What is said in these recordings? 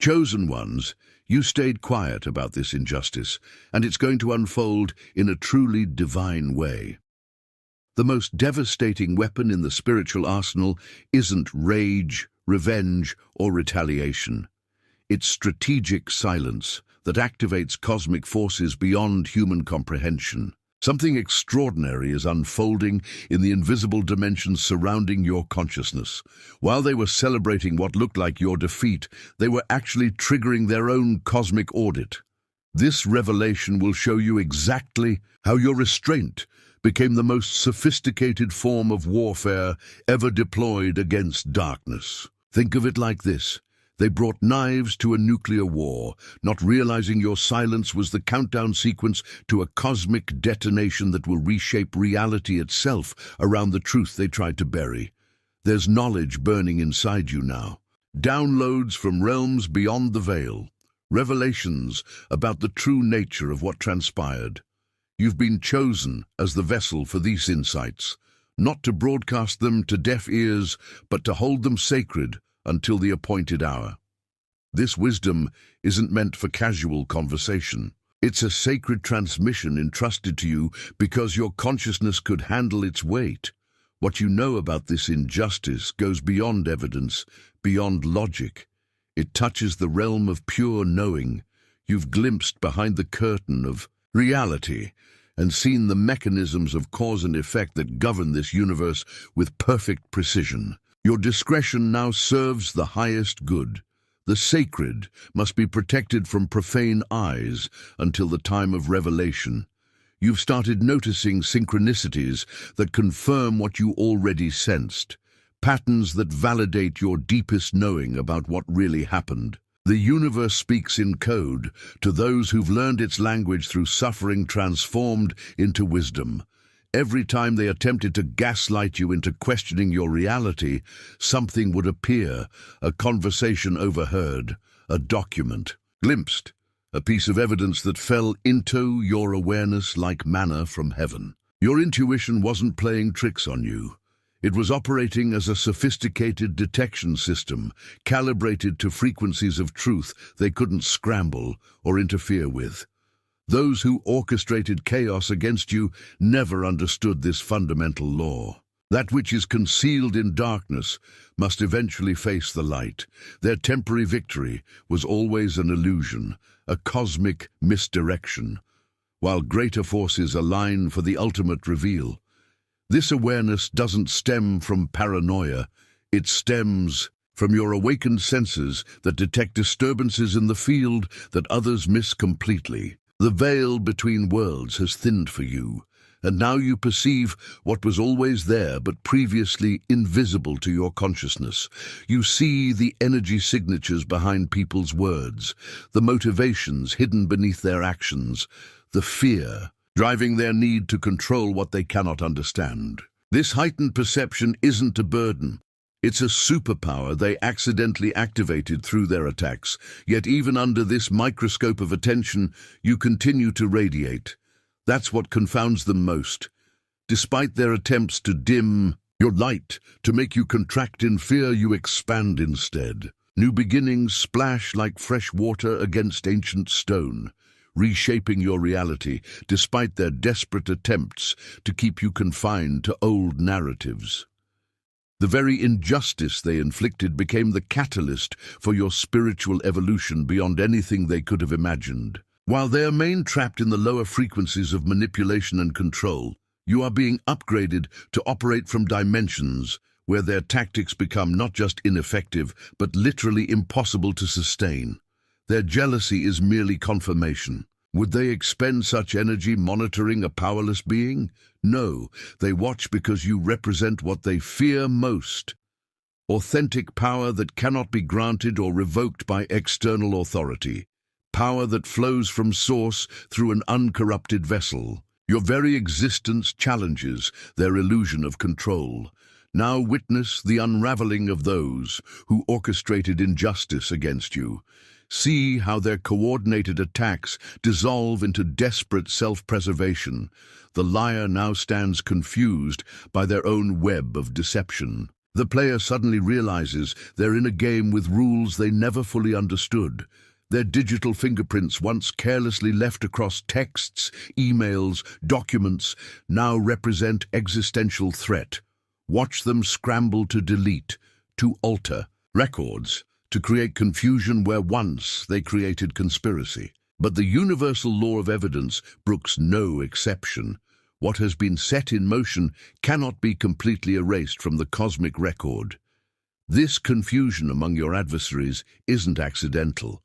Chosen ones, you stayed quiet about this injustice, and it's going to unfold in a truly divine way. The most devastating weapon in the spiritual arsenal isn't rage, revenge, or retaliation. It's strategic silence that activates cosmic forces beyond human comprehension. Something extraordinary is unfolding in the invisible dimensions surrounding your consciousness. While they were celebrating what looked like your defeat, they were actually triggering their own cosmic audit. This revelation will show you exactly how your restraint became the most sophisticated form of warfare ever deployed against darkness. Think of it like this. They brought knives to a nuclear war, not realizing your silence was the countdown sequence to a cosmic detonation that will reshape reality itself around the truth they tried to bury. There's knowledge burning inside you now. Downloads from realms beyond the veil. Revelations about the true nature of what transpired. You've been chosen as the vessel for these insights, not to broadcast them to deaf ears, but to hold them sacred until the appointed hour. This wisdom isn't meant for casual conversation. It's a sacred transmission entrusted to you because your consciousness could handle its weight. What you know about this injustice goes beyond evidence, beyond logic. It touches the realm of pure knowing. You've glimpsed behind the curtain of reality and seen the mechanisms of cause and effect that govern this universe with perfect precision. Your discretion now serves the highest good. The sacred must be protected from profane eyes until the time of revelation. You've started noticing synchronicities that confirm what you already sensed, patterns that validate your deepest knowing about what really happened. The universe speaks in code to those who've learned its language through suffering transformed into wisdom. Every time they attempted to gaslight you into questioning your reality, something would appear, a conversation overheard, a document, glimpsed, a piece of evidence that fell into your awareness like manna from heaven. Your intuition wasn't playing tricks on you. It was operating as a sophisticated detection system, calibrated to frequencies of truth they couldn't scramble or interfere with. Those who orchestrated chaos against you never understood this fundamental law. That which is concealed in darkness must eventually face the light. Their temporary victory was always an illusion, a cosmic misdirection, while greater forces align for the ultimate reveal. This awareness doesn't stem from paranoia. It stems from your awakened senses that detect disturbances in the field that others miss completely. The veil between worlds has thinned for you, and now you perceive what was always there but previously invisible to your consciousness. You see the energy signatures behind people's words, the motivations hidden beneath their actions, the fear driving their need to control what they cannot understand. This heightened perception isn't a burden. It's a superpower they accidentally activated through their attacks, yet even under this microscope of attention, you continue to radiate. That's what confounds them most. Despite their attempts to dim your light, to make you contract in fear, you expand instead. New beginnings splash like fresh water against ancient stone, reshaping your reality despite their desperate attempts to keep you confined to old narratives. The very injustice they inflicted became the catalyst for your spiritual evolution beyond anything they could have imagined. While they remain trapped in the lower frequencies of manipulation and control, you are being upgraded to operate from dimensions where their tactics become not just ineffective, but literally impossible to sustain. Their jealousy is merely confirmation. Would they expend such energy monitoring a powerless being? No, they watch because you represent what they fear most. Authentic power that cannot be granted or revoked by external authority. Power that flows from source through an uncorrupted vessel. Your very existence challenges their illusion of control. Now witness the unraveling of those who orchestrated injustice against you. See how their coordinated attacks dissolve into desperate self-preservation. The liar now stands confused by their own web of deception. The player suddenly realizes they're in a game with rules they never fully understood. Their digital fingerprints, once carelessly left across texts, emails, documents, now represent existential threat. Watch them scramble to delete, to alter records, to create confusion where once they created conspiracy. But the universal law of evidence brooks no exception. What has been set in motion cannot be completely erased from the cosmic record. This confusion among your adversaries isn't accidental.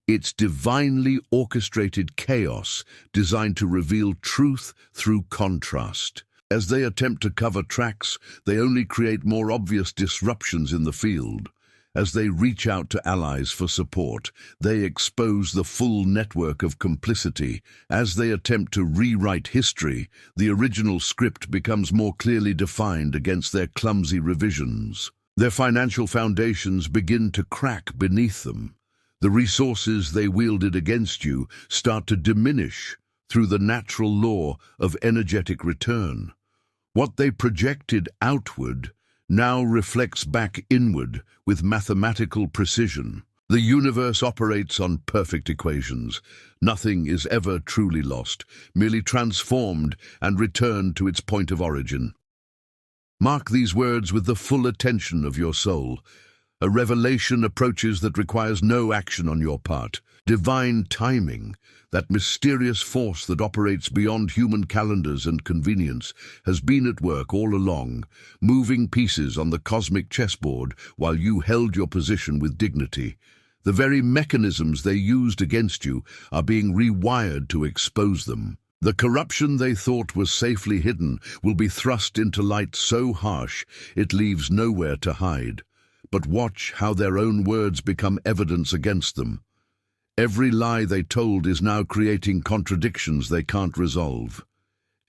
It's divinely orchestrated chaos designed to reveal truth through contrast. As they attempt to cover tracks, they only create more obvious disruptions in the field. As they reach out to allies for support, they expose the full network of complicity. As they attempt to rewrite history, the original script becomes more clearly defined against their clumsy revisions. Their financial foundations begin to crack beneath them. The resources they wielded against you start to diminish through the natural law of energetic return. What they projected outward now reflects back inward with mathematical precision. The universe operates on perfect equations. Nothing is ever truly lost, merely transformed and returned to its point of origin. Mark these words with the full attention of your soul. A revelation approaches that requires no action on your part. Divine timing, that mysterious force that operates beyond human calendars and convenience, has been at work all along, moving pieces on the cosmic chessboard while you held your position with dignity. The very mechanisms they used against you are being rewired to expose them. The corruption they thought was safely hidden will be thrust into light so harsh it leaves nowhere to hide. But watch how their own words become evidence against them. Every lie they told is now creating contradictions they can't resolve.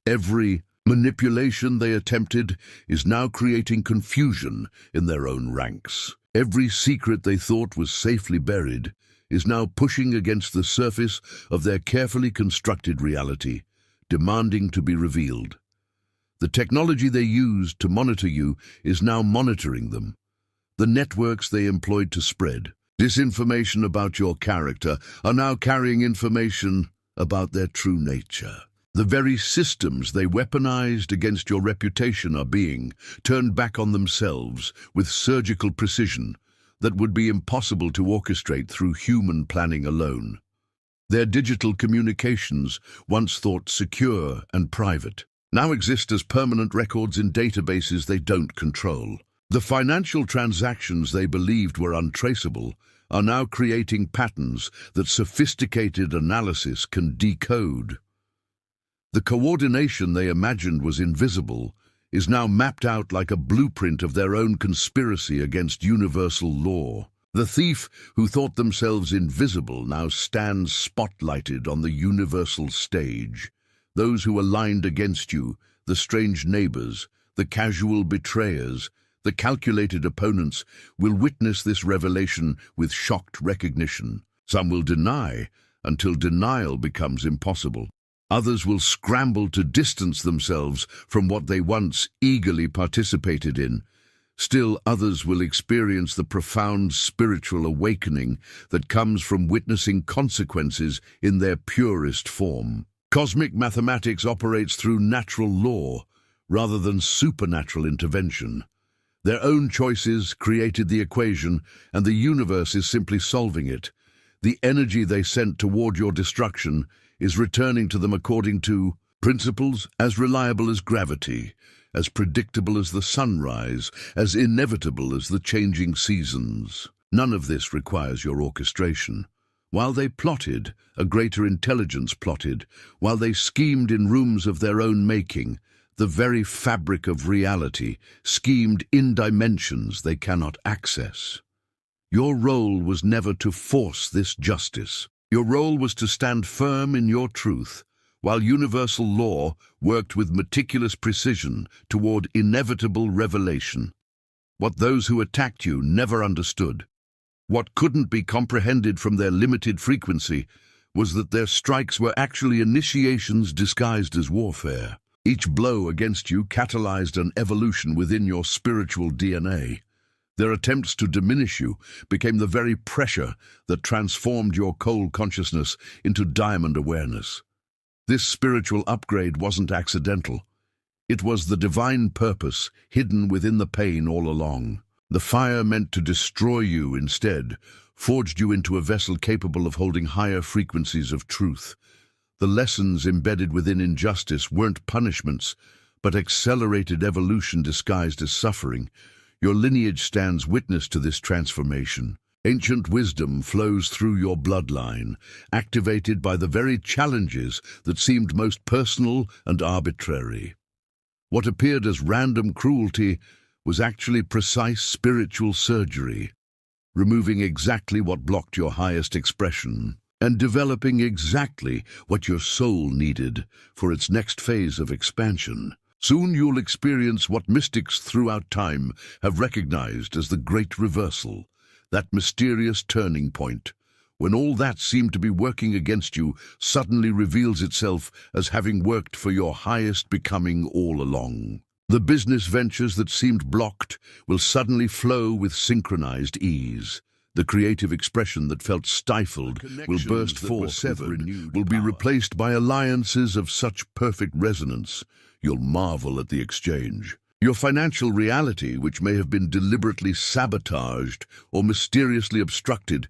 Every manipulation they attempted is now creating confusion in their own ranks. Every secret they thought was safely buried is now pushing against the surface of their carefully constructed reality, demanding to be revealed. The technology they used to monitor you is now monitoring them. The networks they employed to spread disinformation about your character are now carrying information about their true nature. The very systems they weaponized against your reputation are being turned back on themselves with surgical precision that would be impossible to orchestrate through human planning alone. Their digital communications, once thought secure and private, now exist as permanent records in databases they don't control. The financial transactions they believed were untraceable are now creating patterns that sophisticated analysis can decode. The coordination they imagined was invisible is now mapped out like a blueprint of their own conspiracy against universal law. The thief who thought themselves invisible now stands spotlighted on the universal stage. Those who aligned against you, the strange neighbors, the casual betrayers, the calculated opponents, will witness this revelation with shocked recognition. Some will deny until denial becomes impossible. Others will scramble to distance themselves from what they once eagerly participated in. Still others will experience the profound spiritual awakening that comes from witnessing consequences in their purest form. Cosmic mathematics operates through natural law rather than supernatural intervention. Their own choices created the equation, and the universe is simply solving it. The energy they sent toward your destruction is returning to them according to principles as reliable as gravity, as predictable as the sunrise, as inevitable as the changing seasons. None of this requires your orchestration. While they plotted, a greater intelligence plotted. While they schemed in rooms of their own making, the very fabric of reality schemed in dimensions they cannot access. Your role was never to force this justice. Your role was to stand firm in your truth, while universal law worked with meticulous precision toward inevitable revelation. What those who attacked you never understood, what couldn't be comprehended from their limited frequency, was that their strikes were actually initiations disguised as warfare. Each blow against you catalyzed an evolution within your spiritual DNA. Their attempts to diminish you became the very pressure that transformed your cold consciousness into diamond awareness. This spiritual upgrade wasn't accidental. It was the divine purpose hidden within the pain all along. The fire meant to destroy you instead forged you into a vessel capable of holding higher frequencies of truth. The lessons embedded within injustice weren't punishments, but accelerated evolution disguised as suffering. Your lineage stands witness to this transformation. Ancient wisdom flows through your bloodline, activated by the very challenges that seemed most personal and arbitrary. What appeared as random cruelty was actually precise spiritual surgery, removing exactly what blocked your highest expression and developing exactly what your soul needed for its next phase of expansion. Soon you'll experience what mystics throughout time have recognized as the Great Reversal, that mysterious turning point, when all that seemed to be working against you suddenly reveals itself as having worked for your highest becoming all along. The business ventures that seemed blocked will suddenly flow with synchronized ease. The creative expression that felt stifled will burst forth with renewed will be replaced by alliances of such perfect resonance, you'll marvel at the exchange. Your financial reality, which may have been deliberately sabotaged or mysteriously obstructed,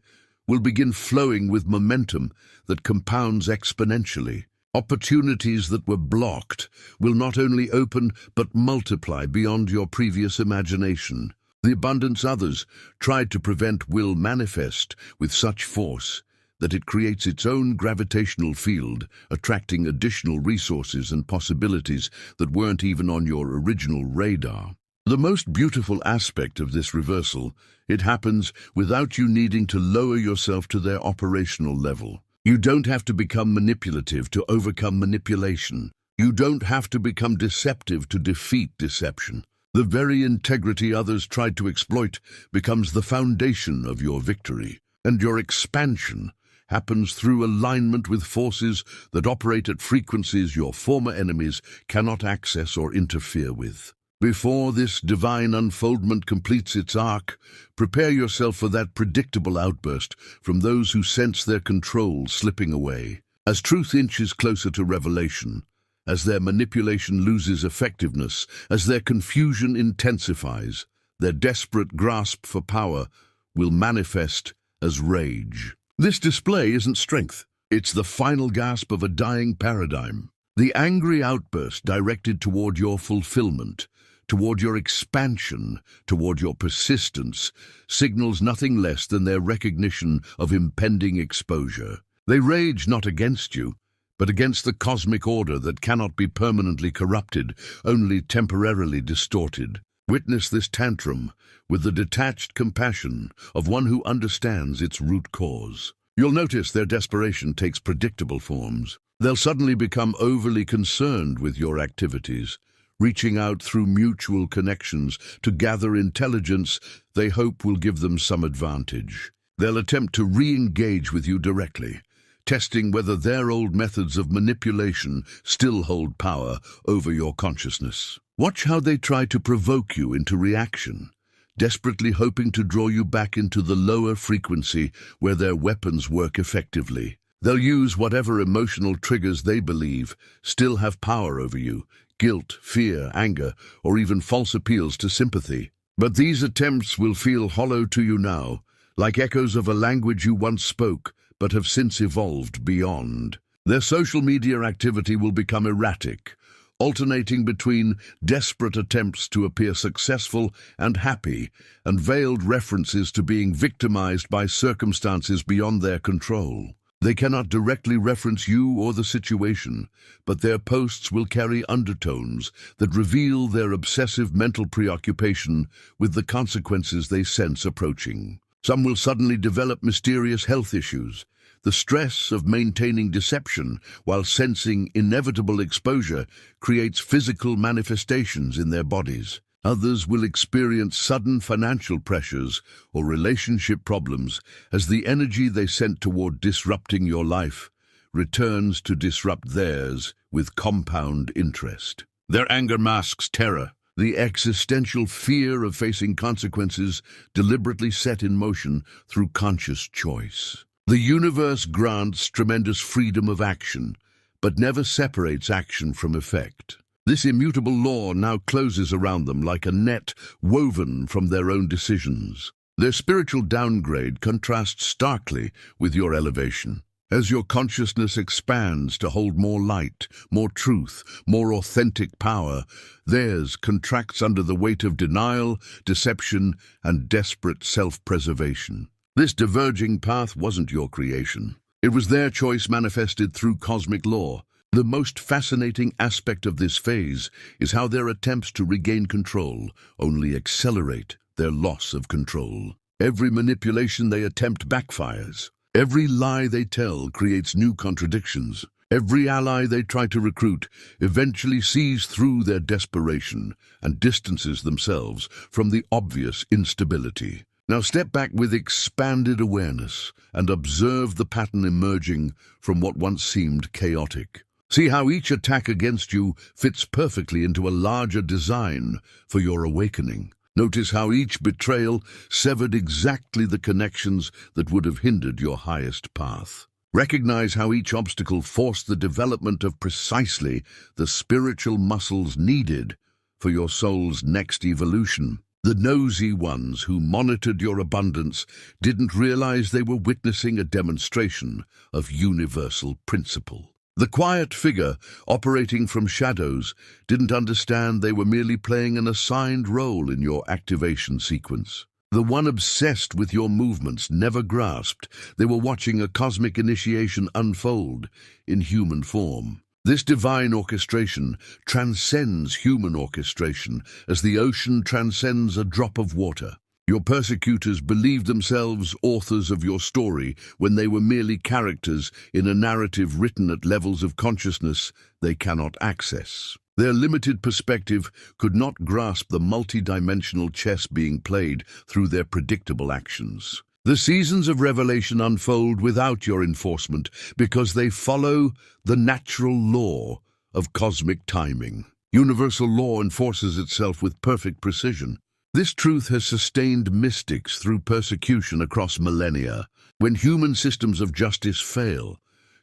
will begin flowing with momentum that compounds exponentially. Opportunities that were blocked will not only open but multiply beyond your previous imagination. The abundance others tried to prevent will manifest with such force that it creates its own gravitational field, attracting additional resources and possibilities that weren't even on your original radar. The most beautiful aspect of this reversal, it happens without you needing to lower yourself to their operational level. You don't have to become manipulative to overcome manipulation. You don't have to become deceptive to defeat deception. The very integrity others tried to exploit becomes the foundation of your victory, and your expansion happens through alignment with forces that operate at frequencies your former enemies cannot access or interfere with. Before this divine unfoldment completes its arc, prepare yourself for that predictable outburst from those who sense their control slipping away. As truth inches closer to revelation, as their manipulation loses effectiveness, as their confusion intensifies, their desperate grasp for power will manifest as rage. This display isn't strength. It's the final gasp of a dying paradigm. The angry outburst directed toward your fulfillment, toward your expansion, toward your persistence, signals nothing less than their recognition of impending exposure. They rage not against you, but against the cosmic order that cannot be permanently corrupted, only temporarily distorted. Witness this tantrum with the detached compassion of one who understands its root cause. You'll notice their desperation takes predictable forms. They'll suddenly become overly concerned with your activities, reaching out through mutual connections to gather intelligence they hope will give them some advantage. They'll attempt to re-engage with you directly, testing whether their old methods of manipulation still hold power over your consciousness. Watch how they try to provoke you into reaction, desperately hoping to draw you back into the lower frequency where their weapons work effectively. They'll use whatever emotional triggers they believe still have power over you, guilt, fear, anger, or even false appeals to sympathy. But these attempts will feel hollow to you now, like echoes of a language you once spoke, but have since evolved beyond. Their social media activity will become erratic, alternating between desperate attempts to appear successful and happy, and veiled references to being victimized by circumstances beyond their control. They cannot directly reference you or the situation, but their posts will carry undertones that reveal their obsessive mental preoccupation with the consequences they sense approaching. Some will suddenly develop mysterious health issues. The stress of maintaining deception while sensing inevitable exposure creates physical manifestations in their bodies. Others will experience sudden financial pressures or relationship problems as the energy they sent toward disrupting your life returns to disrupt theirs with compound interest. Their anger masks terror, the existential fear of facing consequences deliberately set in motion through conscious choice. The universe grants tremendous freedom of action, but never separates action from effect. This immutable law now closes around them like a net woven from their own decisions. Their spiritual downgrade contrasts starkly with your elevation. As your consciousness expands to hold more light, more truth, more authentic power, theirs contracts under the weight of denial, deception, and desperate self-preservation. This diverging path wasn't your creation. It was their choice manifested through cosmic law. The most fascinating aspect of this phase is how their attempts to regain control only accelerate their loss of control. Every manipulation they attempt backfires. Every lie they tell creates new contradictions. Every ally they try to recruit eventually sees through their desperation and distances themselves from the obvious instability. Now step back with expanded awareness and observe the pattern emerging from what once seemed chaotic. See how each attack against you fits perfectly into a larger design for your awakening. Notice how each betrayal severed exactly the connections that would have hindered your highest path. Recognize how each obstacle forced the development of precisely the spiritual muscles needed for your soul's next evolution. The nosy ones who monitored your abundance didn't realize they were witnessing a demonstration of universal principle. The quiet figure, operating from shadows, didn't understand they were merely playing an assigned role in your activation sequence. The one obsessed with your movements never grasped they were watching a cosmic initiation unfold in human form. This divine orchestration transcends human orchestration as the ocean transcends a drop of water. Your persecutors believed themselves authors of your story when they were merely characters in a narrative written at levels of consciousness they cannot access. Their limited perspective could not grasp the multidimensional chess being played through their predictable actions. The seasons of revelation unfold without your enforcement because they follow the natural law of cosmic timing. Universal law enforces itself with perfect precision. This truth has sustained mystics through persecution across millennia. When human systems of justice fail,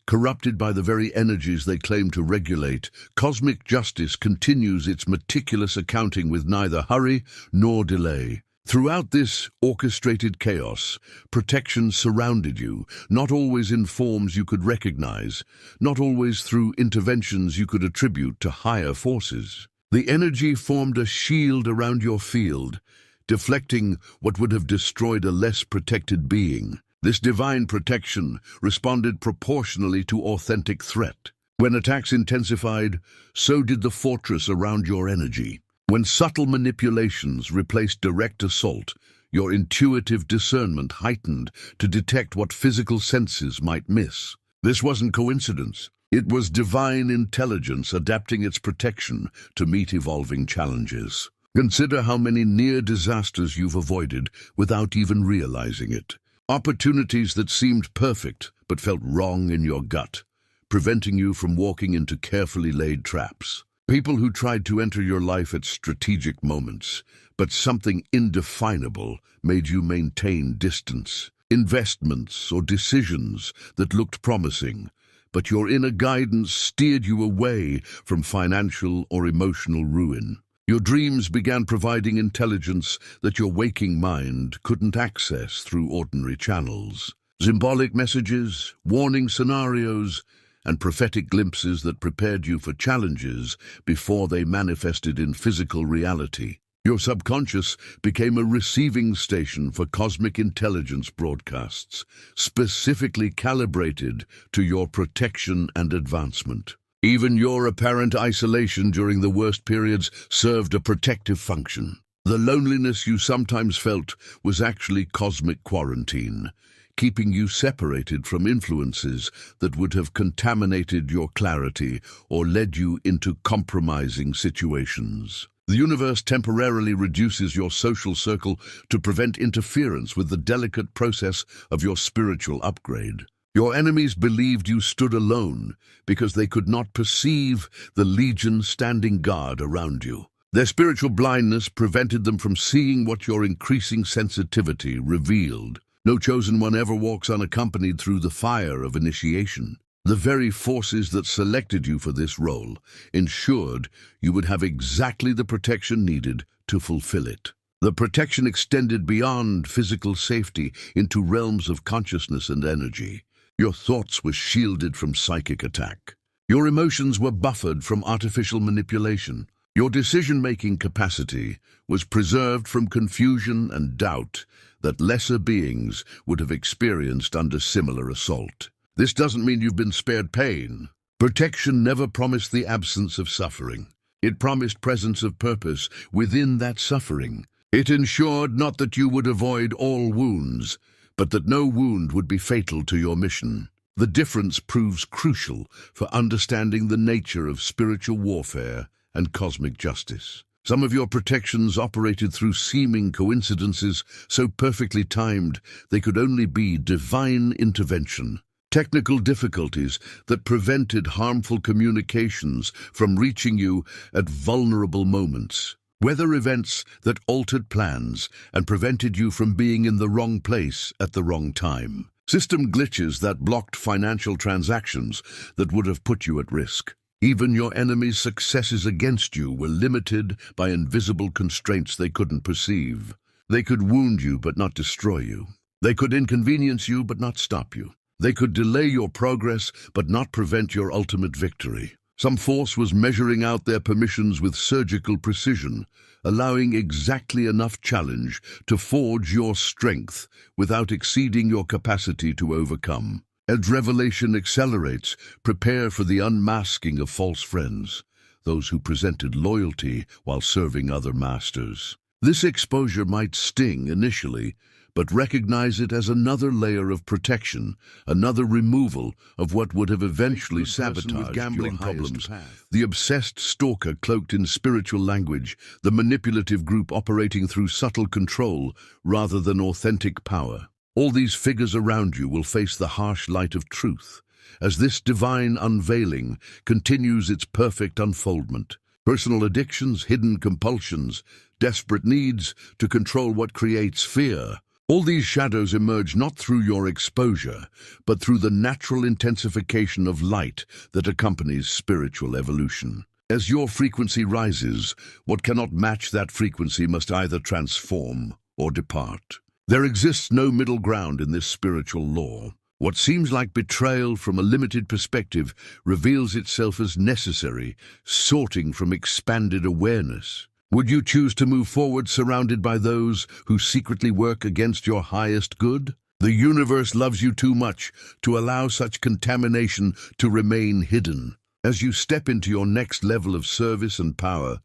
corrupted by the very energies they claim to regulate, cosmic justice continues its meticulous accounting with neither hurry nor delay. Throughout this orchestrated chaos, protection surrounded you, not always in forms you could recognize, not always through interventions you could attribute to higher forces. The energy formed a shield around your field, deflecting what would have destroyed a less protected being. This divine protection responded proportionally to authentic threat. When attacks intensified, so did the fortress around your energy. When subtle manipulations replaced direct assault, your intuitive discernment heightened to detect what physical senses might miss. This wasn't coincidence. It was divine intelligence adapting its protection to meet evolving challenges. Consider how many near disasters you've avoided without even realizing it. Opportunities that seemed perfect but felt wrong in your gut, preventing you from walking into carefully laid traps. People who tried to enter your life at strategic moments, but something indefinable made you maintain distance. Investments or decisions that looked promising, but your inner guidance steered you away from financial or emotional ruin. Your dreams began providing intelligence that your waking mind couldn't access through ordinary channels. Symbolic messages, warning scenarios, and prophetic glimpses that prepared you for challenges before they manifested in physical reality. Your subconscious became a receiving station for cosmic intelligence broadcasts, specifically calibrated to your protection and advancement. Even your apparent isolation during the worst periods served a protective function. The loneliness you sometimes felt was actually cosmic quarantine, keeping you separated from influences that would have contaminated your clarity or led you into compromising situations. The universe temporarily reduces your social circle to prevent interference with the delicate process of your spiritual upgrade. Your enemies believed you stood alone because they could not perceive the legion standing guard around you. Their spiritual blindness prevented them from seeing what your increasing sensitivity revealed. No chosen one ever walks unaccompanied through the fire of initiation. The very forces that selected you for this role ensured you would have exactly the protection needed to fulfill it. The protection extended beyond physical safety into realms of consciousness and energy. Your thoughts were shielded from psychic attack. Your emotions were buffered from artificial manipulation. Your decision-making capacity was preserved from confusion and doubt that lesser beings would have experienced under similar assault. This doesn't mean you've been spared pain. Protection never promised the absence of suffering. It promised presence of purpose within that suffering. It ensured not that you would avoid all wounds, but that no wound would be fatal to your mission. The difference proves crucial for understanding the nature of spiritual warfare and cosmic justice. Some of your protections operated through seeming coincidences so perfectly timed they could only be divine intervention. Technical difficulties that prevented harmful communications from reaching you at vulnerable moments. Weather events that altered plans and prevented you from being in the wrong place at the wrong time. System glitches that blocked financial transactions that would have put you at risk. Even your enemies' successes against you were limited by invisible constraints they couldn't perceive. They could wound you but not destroy you. They could inconvenience you but not stop you. They could delay your progress but not prevent your ultimate victory. Some force was measuring out their permissions with surgical precision, allowing exactly enough challenge to forge your strength without exceeding your capacity to overcome. As revelation accelerates, prepare for the unmasking of false friends, those who presented loyalty while serving other masters. This exposure might sting initially, but recognize it as another layer of protection, another removal of what would have eventually sabotaged gambling problems. The obsessed stalker cloaked in spiritual language, the manipulative group operating through subtle control rather than authentic power. All these figures around you will face the harsh light of truth, as this divine unveiling continues its perfect unfoldment. Personal addictions, hidden compulsions, desperate needs to control what creates fear. All these shadows emerge not through your exposure, but through the natural intensification of light that accompanies spiritual evolution. As your frequency rises, what cannot match that frequency must either transform or depart. There exists no middle ground in this spiritual law. What seems like betrayal from a limited perspective reveals itself as necessary, sorting from expanded awareness. Would you choose to move forward surrounded by those who secretly work against your highest good? The universe loves you too much to allow such contamination to remain hidden. As you step into your next level of service and power,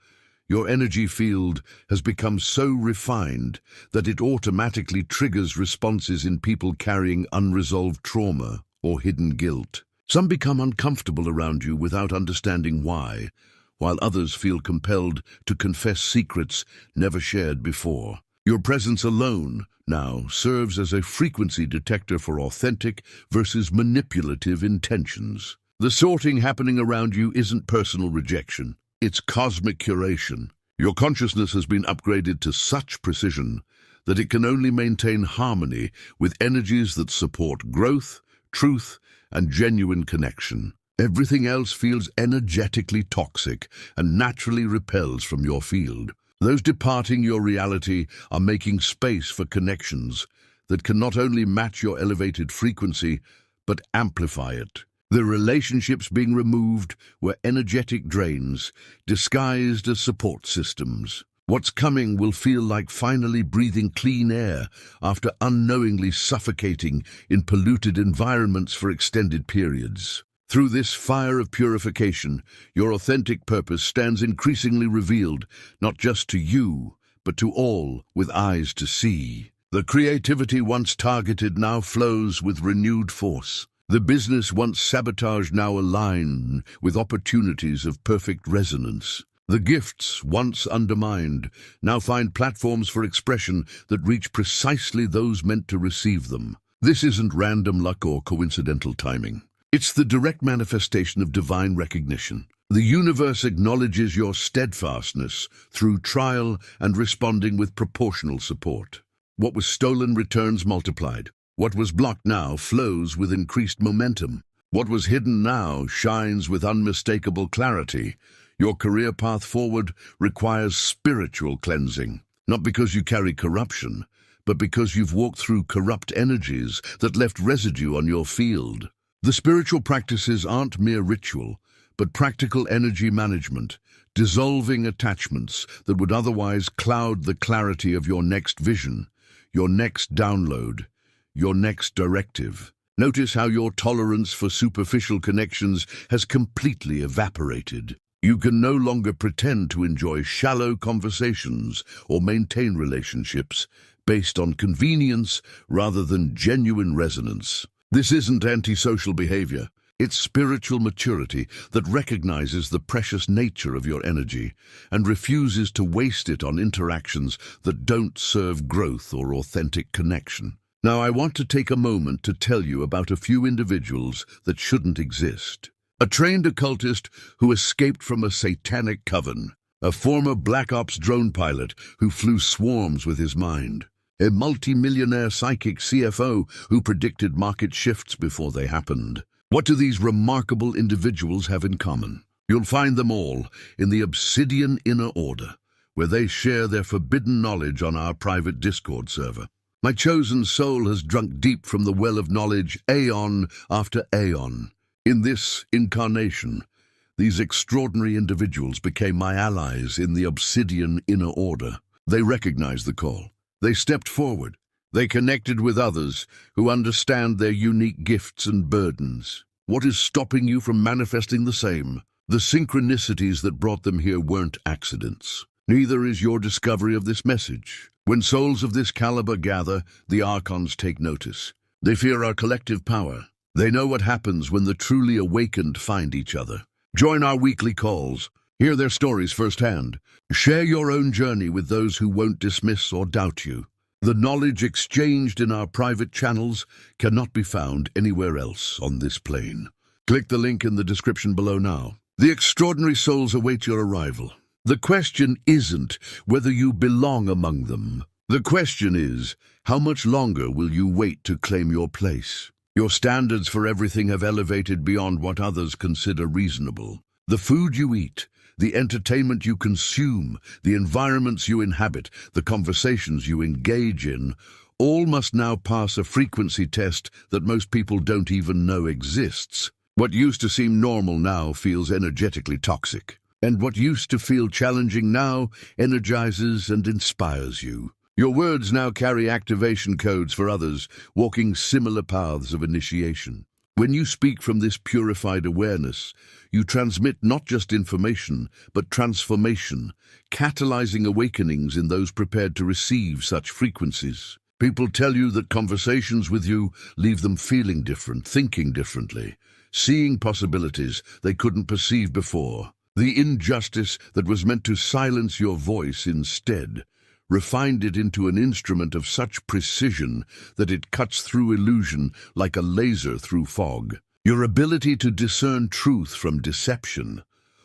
your energy field has become so refined that it automatically triggers responses in people carrying unresolved trauma or hidden guilt. Some become uncomfortable around you without understanding why, while others feel compelled to confess secrets never shared before. Your presence alone now serves as a frequency detector for authentic versus manipulative intentions. The sorting happening around you isn't personal rejection, it's cosmic curation. Your consciousness has been upgraded to such precision that it can only maintain harmony with energies that support growth, truth, and genuine connection. Everything else feels energetically toxic and naturally repels from your field. Those departing your reality are making space for connections that can not only match your elevated frequency, but amplify it. The relationships being removed were energetic drains, disguised as support systems. What's coming will feel like finally breathing clean air after unknowingly suffocating in polluted environments for extended periods. Through this fire of purification, your authentic purpose stands increasingly revealed, not just to you, but to all with eyes to see. The creativity once targeted now flows with renewed force. The business once sabotaged now align with opportunities of perfect resonance. The gifts once undermined now find platforms for expression that reach precisely those meant to receive them. This isn't random luck or coincidental timing. It's the direct manifestation of divine recognition. The universe acknowledges your steadfastness through trial and responding with proportional support. What was stolen returns multiplied. What was blocked now flows with increased momentum. What was hidden now shines with unmistakable clarity. Your career path forward requires spiritual cleansing, not because you carry corruption, but because you've walked through corrupt energies that left residue on your field. The spiritual practices aren't mere ritual, but practical energy management, dissolving attachments that would otherwise cloud the clarity of your next vision, your next download, your next directive. Notice how your tolerance for superficial connections has completely evaporated. You can no longer pretend to enjoy shallow conversations or maintain relationships based on convenience rather than genuine resonance. This isn't antisocial behavior. It's spiritual maturity that recognizes the precious nature of your energy and refuses to waste it on interactions that don't serve growth or authentic connection. Now, I want to take a moment to tell you about a few individuals that shouldn't exist. A trained occultist who escaped from a satanic coven. A former Black Ops drone pilot who flew swarms with his mind. A multi-millionaire psychic CFO who predicted market shifts before they happened. What do these remarkable individuals have in common? You'll find them all in the Obsidian Inner Order, where they share their forbidden knowledge on our private Discord server. My chosen soul has drunk deep from the well of knowledge aeon after aeon. In this incarnation, these extraordinary individuals became my allies in the Obsidian Inner Order. They recognized the call. They stepped forward. They connected with others who understand their unique gifts and burdens. What is stopping you from manifesting the same? The synchronicities that brought them here weren't accidents. Neither is your discovery of this message. When souls of this caliber gather, the Archons take notice. They fear our collective power. They know what happens when the truly awakened find each other. Join our weekly calls. Hear their stories firsthand. Share your own journey with those who won't dismiss or doubt you. The knowledge exchanged in our private channels cannot be found anywhere else on this plane. Click the link in the description below now. The extraordinary souls await your arrival. The question isn't whether you belong among them. The question is, how much longer will you wait to claim your place? Your standards for everything have elevated beyond what others consider reasonable. The food you eat, the entertainment you consume, the environments you inhabit, the conversations you engage in, all must now pass a frequency test that most people don't even know exists. What used to seem normal now feels energetically toxic. And what used to feel challenging now energizes and inspires you. Your words now carry activation codes for others, walking similar paths of initiation. When you speak from this purified awareness, you transmit not just information, but transformation, catalyzing awakenings in those prepared to receive such frequencies. People tell you that conversations with you leave them feeling different, thinking differently, seeing possibilities they couldn't perceive before. The injustice that was meant to silence your voice instead refined it into an instrument of such precision that it cuts through illusion like a laser through fog. Your ability to discern truth from deception,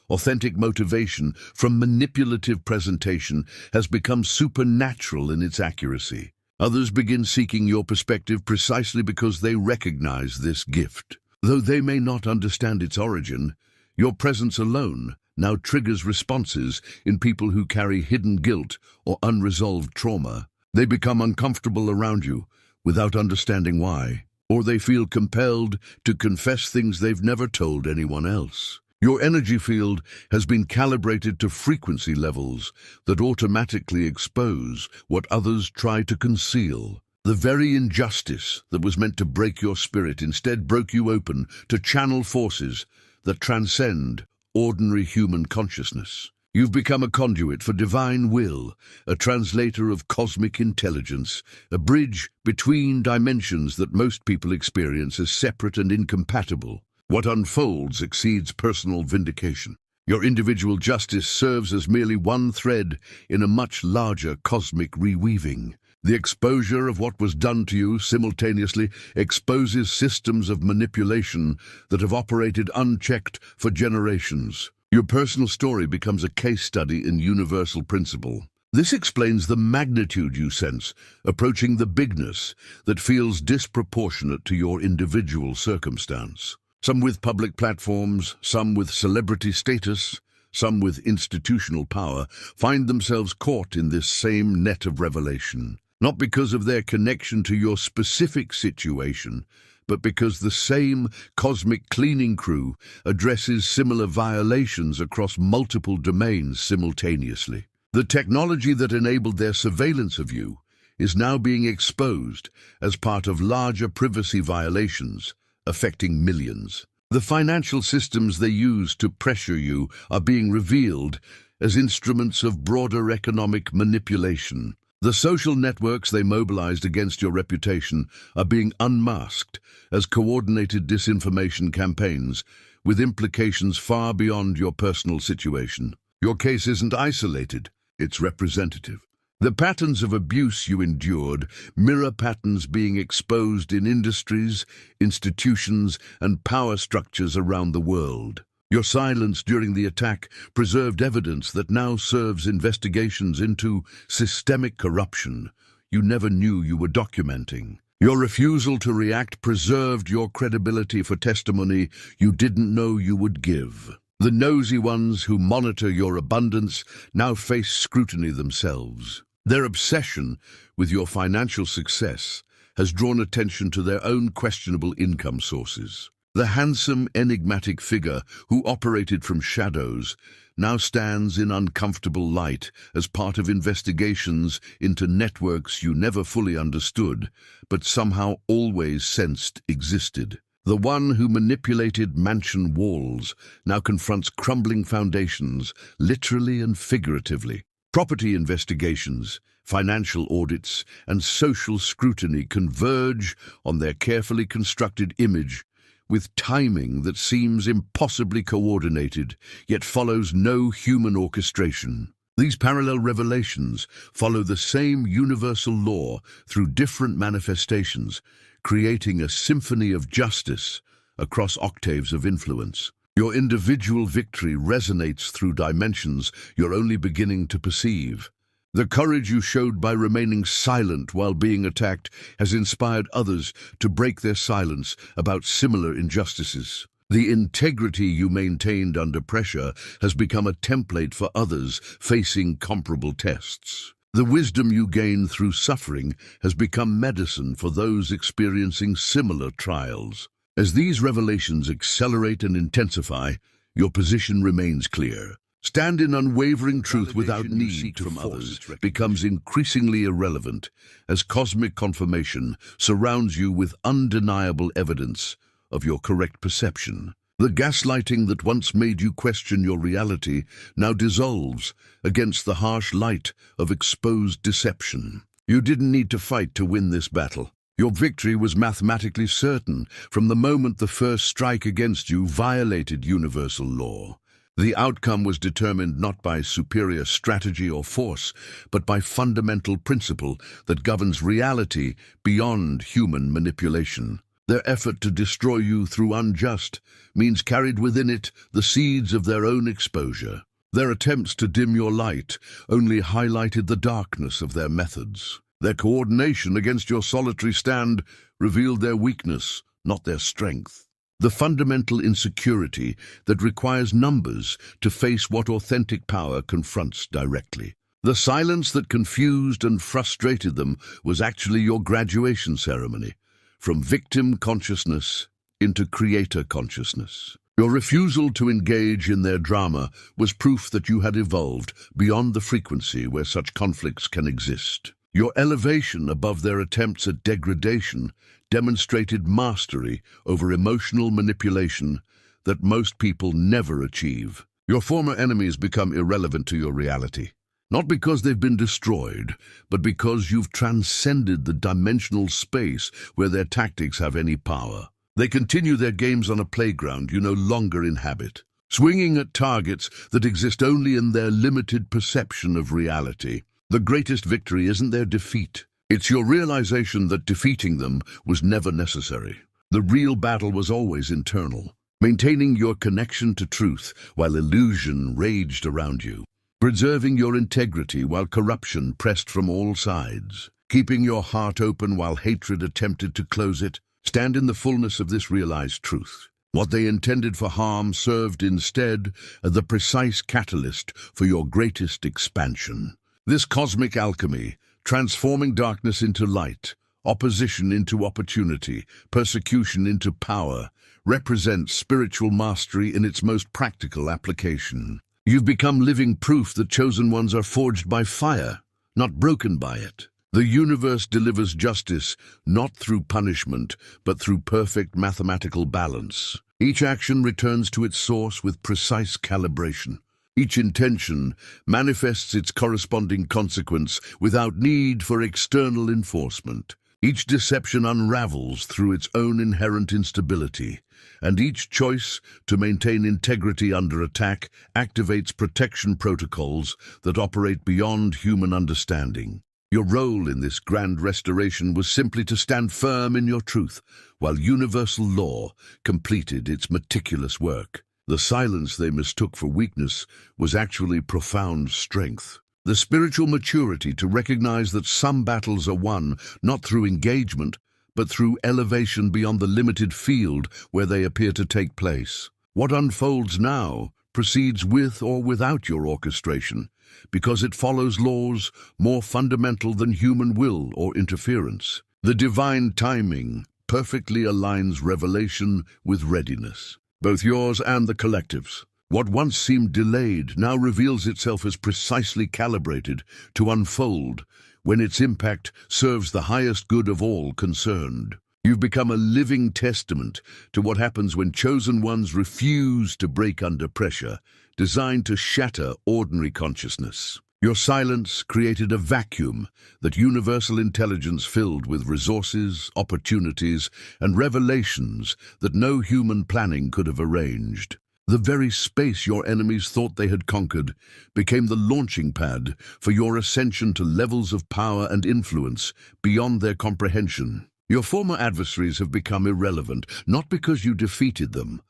authentic motivation from manipulative presentation has become supernatural in its accuracy. Others begin seeking your perspective precisely because they recognize this gift. Though they may not understand its origin, your presence alone now triggers responses in people who carry hidden guilt or unresolved trauma. They become uncomfortable around you without understanding why, or they feel compelled to confess things they've never told anyone else. Your energy field has been calibrated to frequency levels that automatically expose what others try to conceal. The very injustice that was meant to break your spirit instead broke you open to channel forces that transcend ordinary human consciousness. You've become a conduit for divine will, a translator of cosmic intelligence, a bridge between dimensions that most people experience as separate and incompatible. What unfolds exceeds personal vindication. Your individual justice serves as merely one thread in a much larger cosmic reweaving. The exposure of what was done to you simultaneously exposes systems of manipulation that have operated unchecked for generations. Your personal story becomes a case study in universal principle. This explains the magnitude you sense, approaching the bigness that feels disproportionate to your individual circumstance. Some with public platforms, some with celebrity status, some with institutional power, find themselves caught in this same net of revelation. Not because of their connection to your specific situation, but because the same cosmic cleaning crew addresses similar violations across multiple domains simultaneously. The technology that enabled their surveillance of you is now being exposed as part of larger privacy violations affecting millions. The financial systems they use to pressure you are being revealed as instruments of broader economic manipulation. The social networks they mobilized against your reputation are being unmasked as coordinated disinformation campaigns with implications far beyond your personal situation. Your case isn't isolated, it's representative. The patterns of abuse you endured mirror patterns being exposed in industries, institutions, and power structures around the world. Your silence during the attack preserved evidence that now serves investigations into systemic corruption you never knew you were documenting. Your refusal to react preserved your credibility for testimony you didn't know you would give. The nosy ones who monitor your abundance now face scrutiny themselves. Their obsession with your financial success has drawn attention to their own questionable income sources. The handsome, enigmatic figure who operated from shadows now stands in uncomfortable light as part of investigations into networks you never fully understood, but somehow always sensed existed. The one who manipulated mansion walls now confronts crumbling foundations, literally and figuratively. Property investigations, financial audits, and social scrutiny converge on their carefully constructed image with timing that seems impossibly coordinated, yet follows no human orchestration. These parallel revelations follow the same universal law through different manifestations, creating a symphony of justice across octaves of influence. Your individual victory resonates through dimensions you're only beginning to perceive. The courage you showed by remaining silent while being attacked has inspired others to break their silence about similar injustices. The integrity you maintained under pressure has become a template for others facing comparable tests. The wisdom you gained through suffering has become medicine for those experiencing similar trials. As these revelations accelerate and intensify, your position remains clear. Stand in unwavering truth without need from others becomes increasingly irrelevant as cosmic confirmation surrounds you with undeniable evidence of your correct perception. The gaslighting that once made you question your reality now dissolves against the harsh light of exposed deception. You didn't need to fight to win this battle. Your victory was mathematically certain from the moment the first strike against you violated universal law. The outcome was determined not by superior strategy or force, but by fundamental principle that governs reality beyond human manipulation. Their effort to destroy you through unjust means carried within it the seeds of their own exposure. Their attempts to dim your light only highlighted the darkness of their methods. Their coordination against your solitary stand revealed their weakness, not their strength. The fundamental insecurity that requires numbers to face what authentic power confronts directly. The silence that confused and frustrated them was actually your graduation ceremony, from victim consciousness into creator consciousness. Your refusal to engage in their drama was proof that you had evolved beyond the frequency where such conflicts can exist. Your elevation above their attempts at degradation demonstrated mastery over emotional manipulation that most people never achieve. Your former enemies become irrelevant to your reality, not because they've been destroyed, but because you've transcended the dimensional space where their tactics have any power. They continue their games on a playground you no longer inhabit, swinging at targets that exist only in their limited perception of reality. The greatest victory isn't their defeat, It's your realization that defeating them was never necessary. The real battle was always internal, maintaining your connection to truth while illusion raged around you, preserving your integrity while corruption pressed from all sides, keeping your heart open while hatred attempted to close it. Stand in the fullness of this realized truth. What they intended for harm served instead as the precise catalyst for your greatest expansion. This cosmic alchemy, transforming darkness into light, opposition into opportunity, persecution into power, represents spiritual mastery in its most practical application. You've become living proof that chosen ones are forged by fire, not broken by it. The universe delivers justice not through punishment, but through perfect mathematical balance. Each action returns to its source with precise calibration. Each intention manifests its corresponding consequence without need for external enforcement. Each deception unravels through its own inherent instability, and each choice to maintain integrity under attack activates protection protocols that operate beyond human understanding. Your role in this grand restoration was simply to stand firm in your truth, while universal law completed its meticulous work. The silence they mistook for weakness was actually profound strength. The spiritual maturity to recognize that some battles are won not through engagement, but through elevation beyond the limited field where they appear to take place. What unfolds now proceeds with or without your orchestration, because it follows laws more fundamental than human will or interference. The divine timing perfectly aligns revelation with readiness, both yours and the collective's. What once seemed delayed now reveals itself as precisely calibrated to unfold when its impact serves the highest good of all concerned. You've become a living testament to what happens when chosen ones refuse to break under pressure, designed to shatter ordinary consciousness. Your silence created a vacuum that universal intelligence filled with resources, opportunities, and revelations that no human planning could have arranged. The very space your enemies thought they had conquered became the launching pad for your ascension to levels of power and influence beyond their comprehension. Your former adversaries have become irrelevant, not because you defeated them,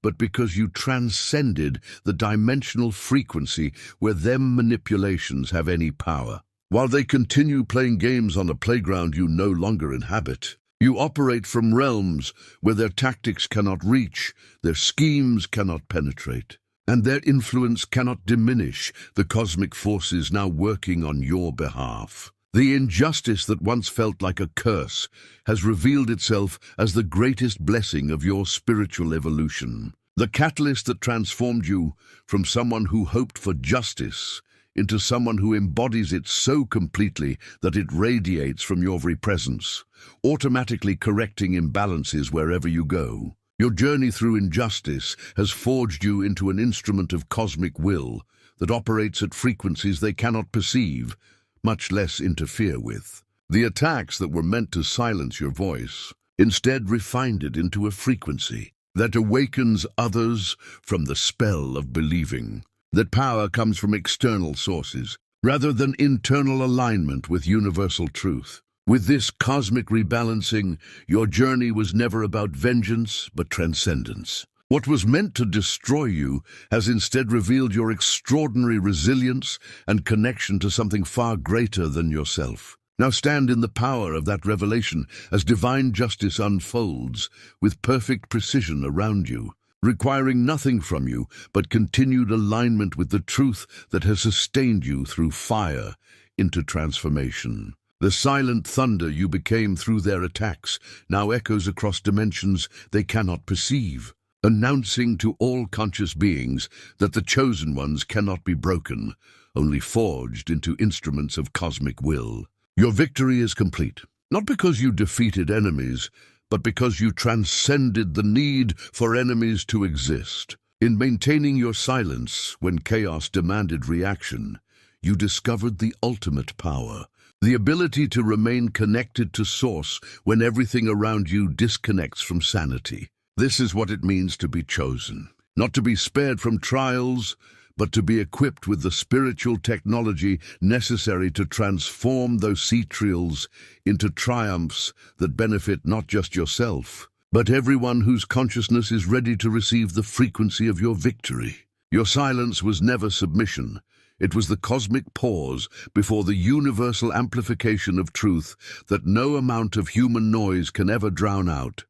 but because you transcended the dimensional frequency where them manipulations have any power. While they continue playing games on a playground you no longer inhabit, you operate from realms where their tactics cannot reach, their schemes cannot penetrate, and their influence cannot diminish the cosmic forces now working on your behalf. The injustice that once felt like a curse has revealed itself as the greatest blessing of your spiritual evolution. The catalyst that transformed you from someone who hoped for justice into someone who embodies it so completely that it radiates from your very presence, automatically correcting imbalances wherever you go. Your journey through injustice has forged you into an instrument of cosmic will that operates at frequencies they cannot perceive, much less interfere with. The attacks that were meant to silence your voice instead refined it into a frequency that awakens others from the spell of believing that power comes from external sources, rather than internal alignment with universal truth. With this cosmic rebalancing, your journey was never about vengeance, but transcendence. What was meant to destroy you has instead revealed your extraordinary resilience and connection to something far greater than yourself. Now stand in the power of that revelation as divine justice unfolds with perfect precision around you, requiring nothing from you but continued alignment with the truth that has sustained you through fire into transformation. The silent thunder you became through their attacks now echoes across dimensions they cannot perceive, announcing to all conscious beings that the chosen ones cannot be broken, only forged into instruments of cosmic will. Your victory is complete, not because you defeated enemies, but because you transcended the need for enemies to exist. In maintaining your silence when chaos demanded reaction, you discovered the ultimate power, the ability to remain connected to source when everything around you disconnects from sanity. This is what it means to be chosen, not to be spared from trials, but to be equipped with the spiritual technology necessary to transform those sea trials into triumphs that benefit not just yourself, but everyone whose consciousness is ready to receive the frequency of your victory. Your silence was never submission. It was the cosmic pause before the universal amplification of truth that no amount of human noise can ever drown out.